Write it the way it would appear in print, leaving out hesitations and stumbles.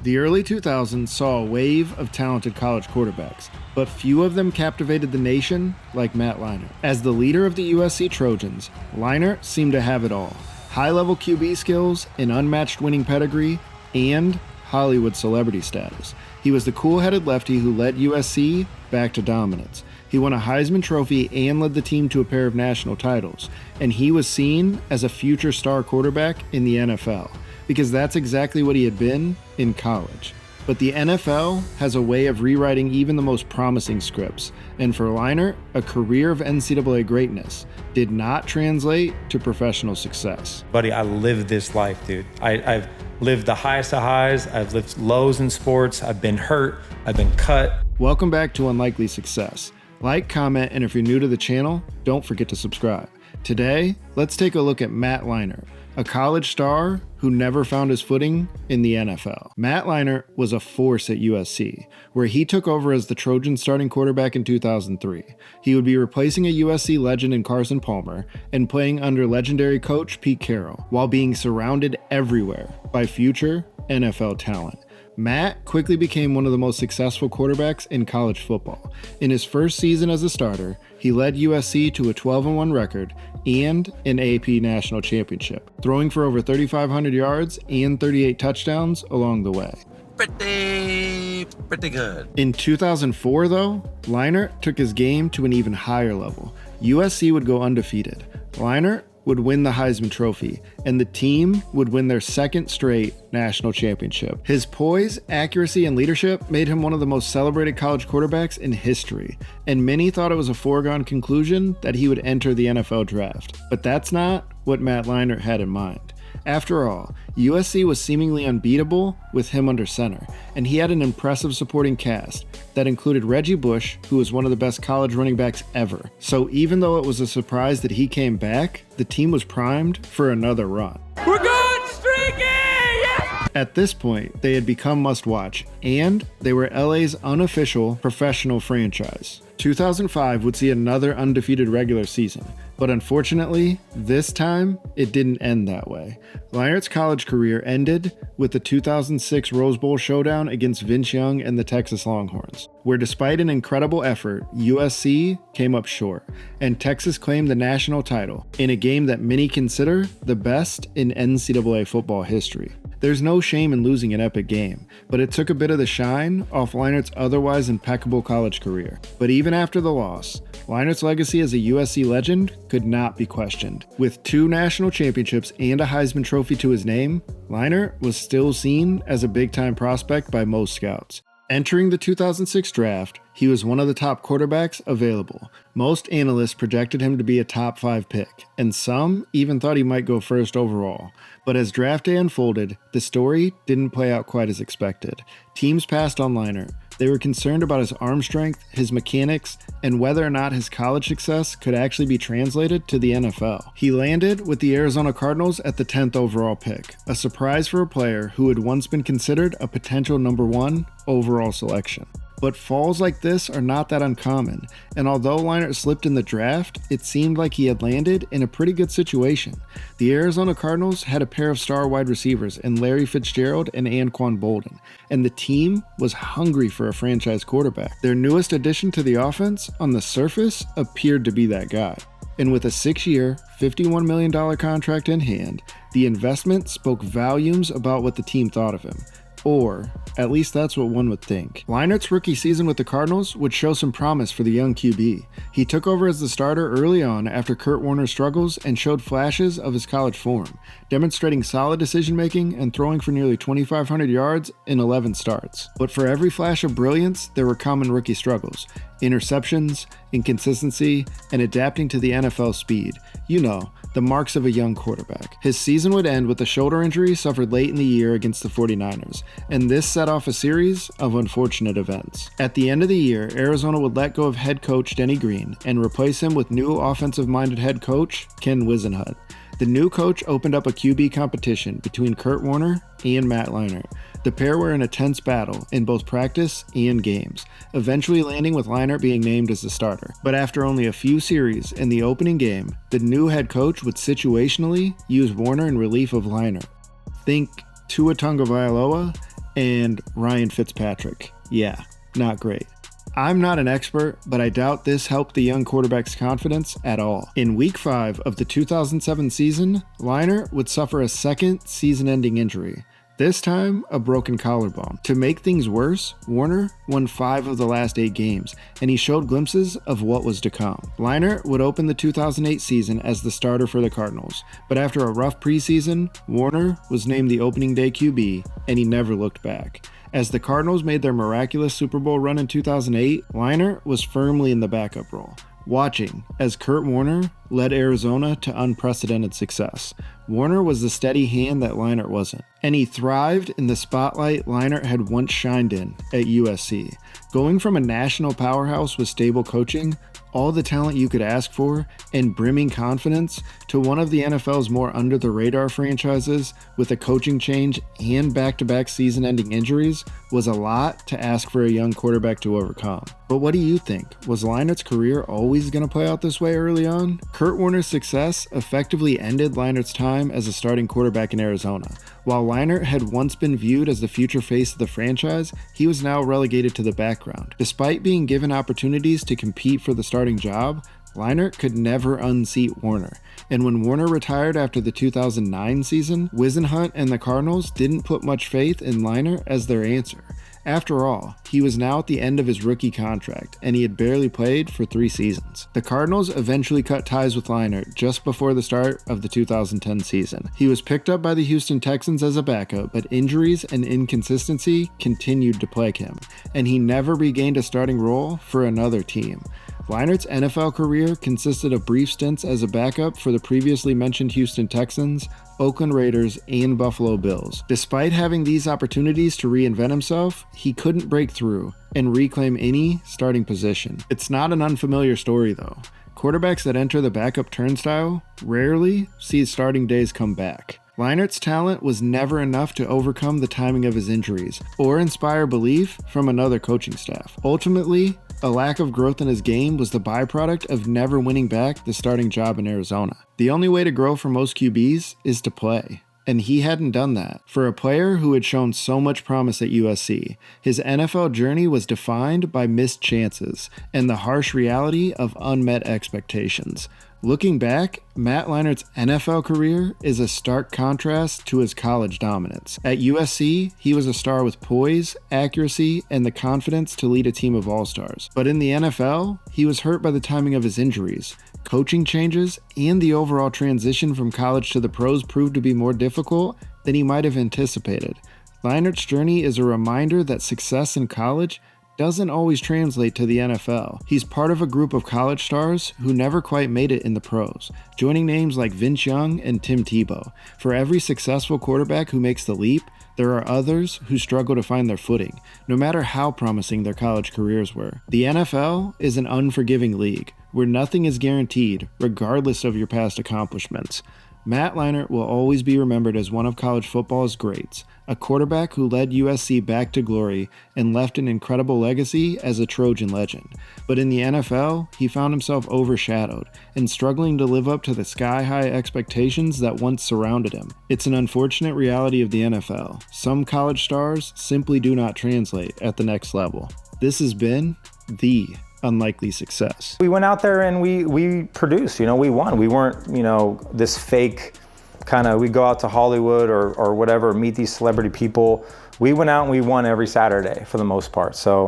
The early 2000s saw a wave of talented college quarterbacks, but few of them captivated the nation like Matt Leinart. As the leader of the USC Trojans, Leinart seemed to have it all: high-level QB skills, an unmatched winning pedigree, and Hollywood celebrity status. He was the cool-headed lefty who led USC back to dominance. He won a Heisman Trophy and led the team to a pair of national titles, and he was seen as a future star quarterback in the NFL, because that's exactly what he had been in college. But the NFL has a way of rewriting even the most promising scripts, and for Leinart, a career of NCAA greatness did not translate to professional success. Buddy, I lived this life, dude. I've lived the highest of highs, I've lived lows in sports, I've been hurt, I've been cut. Welcome back to Unlikely Success. Like, comment, and if you're new to the channel, don't forget to subscribe. Today, let's take a look at Matt Leinart, a college star who never found his footing in the NFL. Matt Leinart was a force at USC, where he took over as the Trojans starting quarterback in 2003. He would be replacing a USC legend in Carson Palmer and playing under legendary coach Pete Carroll, while being surrounded everywhere by future NFL talent. Matt quickly became one of the most successful quarterbacks in college football. In his first season as a starter, he led USC to a 12-1 record and an AP national championship, throwing for over 3,500 yards and 38 touchdowns along the way. Pretty good. In 2004, though, Leinart took his game to an even higher level. USC would go undefeated. Leinart would win the Heisman Trophy, and the team would win their second straight national championship. His poise, accuracy, and leadership made him one of the most celebrated college quarterbacks in history, and many thought it was a foregone conclusion that he would enter the NFL draft. But that's not what Matt Leinart had in mind. After all, USC was seemingly unbeatable with him under center, and he had an impressive supporting cast that included Reggie Bush, who was one of the best college running backs ever. So even though it was a surprise that he came back, the team was primed for another run. We're going streaky! Yes! At this point, they had become must-watch, and they were LA's unofficial professional franchise. 2005 would see another undefeated regular season, but unfortunately, this time, it didn't end that way. Leinart's college career ended with the 2006 Rose Bowl showdown against Vince Young and the Texas Longhorns, where despite an incredible effort, USC came up short, and Texas claimed the national title in a game that many consider the best in NCAA football history. There's no shame in losing an epic game, but it took a bit of the shine off Leinart's otherwise impeccable college career. But even after the loss, Leinart's legacy as a USC legend could not be questioned. With 2 national championships and a Heisman Trophy to his name, Leinart was still seen as a big-time prospect by most scouts. Entering the 2006 draft, he was one of the top quarterbacks available. Most analysts projected him to be a top 5 pick, and some even thought he might go first overall. But as draft day unfolded, the story didn't play out quite as expected. Teams passed on Leinart. They were concerned about his arm strength, his mechanics, and whether or not his college success could actually be translated to the NFL. He landed with the Arizona Cardinals at the 10th overall pick, a surprise for a player who had once been considered a potential number 1 overall selection. But falls like this are not that uncommon, and although Leinart slipped in the draft, it seemed like he had landed in a pretty good situation. The Arizona Cardinals had a pair of star wide receivers in Larry Fitzgerald and Anquan Boldin, and the team was hungry for a franchise quarterback. Their newest addition to the offense, on the surface, appeared to be that guy. And with a 6-year, $51 million contract in hand, the investment spoke volumes about what the team thought of him. Or, at least that's what one would think. Leinart's rookie season with the Cardinals would show some promise for the young QB. He took over as the starter early on after Kurt Warner's struggles and showed flashes of his college form, demonstrating solid decision-making and throwing for nearly 2,500 yards in 11 starts. But for every flash of brilliance, there were common rookie struggles: interceptions, inconsistency, and adapting to the NFL speed. You know, the marks of a young quarterback. His season would end with a shoulder injury suffered late in the year against the 49ers, and this set off a series of unfortunate events. At the end of the year, Arizona would let go of head coach Denny Green and replace him with new offensive-minded head coach Ken Whisenhunt. The new coach opened up a QB competition between Kurt Warner and Matt Leinart. The pair were in a tense battle in both practice and games, eventually landing with Leinart being named as the starter. But after only a few series in the opening game, the new head coach would situationally use Warner in relief of Leinart. Think Tua Tagovailoa and Ryan Fitzpatrick. Yeah, not great. I'm not an expert, but I doubt this helped the young quarterback's confidence at all. In Week 5 of the 2007 season, Leinart would suffer a second season-ending injury. This time, a broken collarbone. To make things worse, Warner won 5 of the last 8 games, and he showed glimpses of what was to come. Leinart would open the 2008 season as the starter for the Cardinals, but after a rough preseason, Warner was named the opening day QB, and he never looked back. As the Cardinals made their miraculous Super Bowl run in 2008, Leinart was firmly in the backup role, watching as Kurt Warner led Arizona to unprecedented success. Warner was the steady hand that Leinart wasn't, and he thrived in the spotlight Leinart had once shined in at USC. Going from a national powerhouse with stable coaching, all the talent you could ask for, and brimming confidence, to one of the NFL's more under-the-radar franchises with a coaching change and back-to-back season-ending injuries was a lot to ask for a young quarterback to overcome. But what do you think? Was Leinart's career always going to play out this way early on? Kurt Warner's success effectively ended Leinart's time as a starting quarterback in Arizona. While Leinart had once been viewed as the future face of the franchise, he was now relegated to the background. Despite being given opportunities to compete for the starting job, Leinart could never unseat Warner. And when Warner retired after the 2009 season, Whisenhunt and the Cardinals didn't put much faith in Leinart as their answer. After all, he was now at the end of his rookie contract, and he had barely played for 3 seasons. The Cardinals eventually cut ties with Leinart just before the start of the 2010 season. He was picked up by the Houston Texans as a backup, but injuries and inconsistency continued to plague him, and he never regained a starting role for another team. Leinart's NFL career consisted of brief stints as a backup for the previously mentioned Houston Texans, Oakland Raiders, and Buffalo Bills. Despite having these opportunities to reinvent himself, he couldn't break through and reclaim any starting position. It's not an unfamiliar story though. Quarterbacks that enter the backup turnstile rarely see starting days come back. Leinart's talent was never enough to overcome the timing of his injuries or inspire belief from another coaching staff. Ultimately, a lack of growth in his game was the byproduct of never winning back the starting job in Arizona. The only way to grow for most QBs is to play, and he hadn't done that. For a player who had shown so much promise at USC, his NFL journey was defined by missed chances and the harsh reality of unmet expectations. Looking back, Matt Leinart's NFL career is a stark contrast to his college dominance. At USC, he was a star with poise, accuracy, and the confidence to lead a team of all-stars. But in the NFL, he was hurt by the timing of his injuries. Coaching changes and the overall transition from college to the pros proved to be more difficult than he might have anticipated. Leinart's journey is a reminder that success in college doesn't always translate to the NFL. He's part of a group of college stars who never quite made it in the pros, joining names like Vince Young and Tim Tebow. For every successful quarterback who makes the leap, there are others who struggle to find their footing, no matter how promising their college careers were. The NFL is an unforgiving league, where nothing is guaranteed, regardless of your past accomplishments. Matt Leinart will always be remembered as one of college football's greats, a quarterback who led USC back to glory and left an incredible legacy as a Trojan legend. But in the NFL, he found himself overshadowed and struggling to live up to the sky-high expectations that once surrounded him. It's an unfortunate reality of the NFL. Some college stars simply do not translate at the next level. This has been the Unlikely Success. We went out there and we produced, we won. We weren't, this fake kind of, we go out to Hollywood or whatever, meet these celebrity people. We went out and we won every Saturday for the most part. So